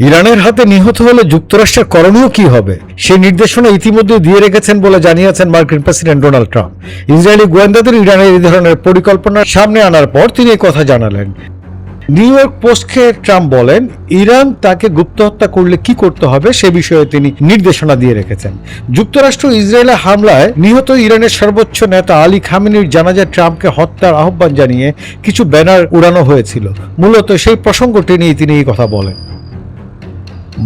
ইরানের হাতে নিহত হলে যুক্তরাষ্ট্রের করণীয় কি হবে সেই নির্দেশনা ইতিমধ্যে দিয়ে রেখেছেন বলে জানিয়েছেন মার্কিন প্রেসিডেন্ট ডোনাল্ড ট্রাম্প। ইসরায়েলি গোয়েন্দাদের ইরানের এই ধরনের পরিকল্পনা সামনে আনার পর তিনি এই কথা জানালেন। নিউ ইয়র্ক পোস্টকে ট্রাম্প বলেন, ইরান তাকে গুপ্ত হত্যা করলে কি করতে হবে সে বিষয়ে তিনি নির্দেশনা দিয়ে রেখেছেন। যুক্তরাষ্ট্র ইসরায়েলের হামলায় নিহত ইরানের সর্বোচ্চ নেতা আলী খামেনির জানাজায় ট্রাম্পকে হত্যার আহ্বান জানিয়ে কিছু ব্যানার উড়ানো হয়েছিল। মূলত সেই প্রসঙ্গটি নিয়ে তিনি এই কথা বলেন।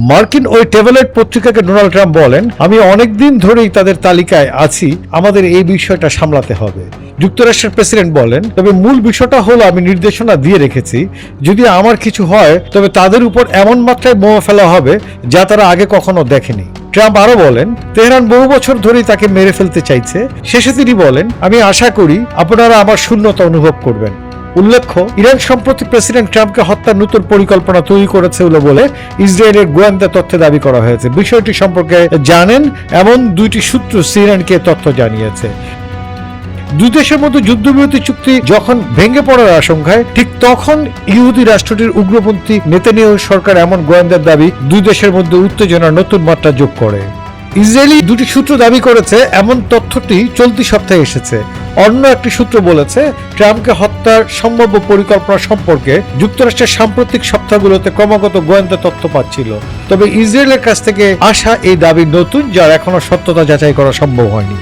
মার্কিন ওই টেবলেট পত্রিকাকে ডোনাল্ড ট্রাম্প বলেন, আমি অনেকদিন ধরেই তাদের তালিকায় আছি, আমাদের এই বিষয়টা সামলাতে হবে। যুক্তরাষ্ট্রের প্রেসিডেন্ট বলেন, তবে মূল বিষয়টা হলো আমি নির্দেশনা দিয়ে রেখেছি, যদি আমার কিছু হয় তবে তাদের উপর এমন মাত্রায় বোমা ফেলা হবে যা তারা আগে কখনো দেখেনি। ট্রাম্প আরো বলেন, তেহরান বহু বছর ধরেই তাকে মেরে ফেলতে চাইছে। শেষে তিনি বলেন, আমি আশা করি আপনারা আমার শূন্যতা অনুভব করবেন। উল্লেখ্য, ইরান সম্প্রতি প্রেসিডেন্ট ট্রাম্পকে হত্যার নতুন পরিকল্পনা তৈরি করেছিল বলে ইসরায়েলের গোয়েন্দা তথ্যে দাবি করা হয়েছে। বিষয়টি সম্পর্কে জানেন এমন দুইটি সূত্র সিএনএনকে তথ্য জানিয়েছে। দুই দেশের মধ্যে যুদ্ধবিরতি চুক্তি যখন ভেঙে পড়ার আশঙ্কায়, ঠিক তখন ইহুদি রাষ্ট্রটির উগ্রপন্থী নেতানিয়াহু সরকার এমন গোয়েন্দার দাবি দুই দেশের মধ্যে উত্তেজনার নতুন মাত্রা যোগ করে। ইসরায়েলি দুটি সূত্র দাবি করেছে এমন তথ্যটি চলতি সপ্তাহে এসেছে। অন্য একটি সূত্র বলেছে, ট্রাম্পকে হত্যার সম্ভাব্য পরিকল্পনা সম্পর্কে যুক্তরাষ্ট্রের সাম্প্রতিক সপ্তাহগুলোতে ক্রমাগত গোয়েন্দা তথ্য পাচ্ছিল। তবে ইসরায়েলের কাছ থেকে আসা এই দাবি নতুন, যার এখনো সত্যতা যাচাই করা সম্ভব হয়নি।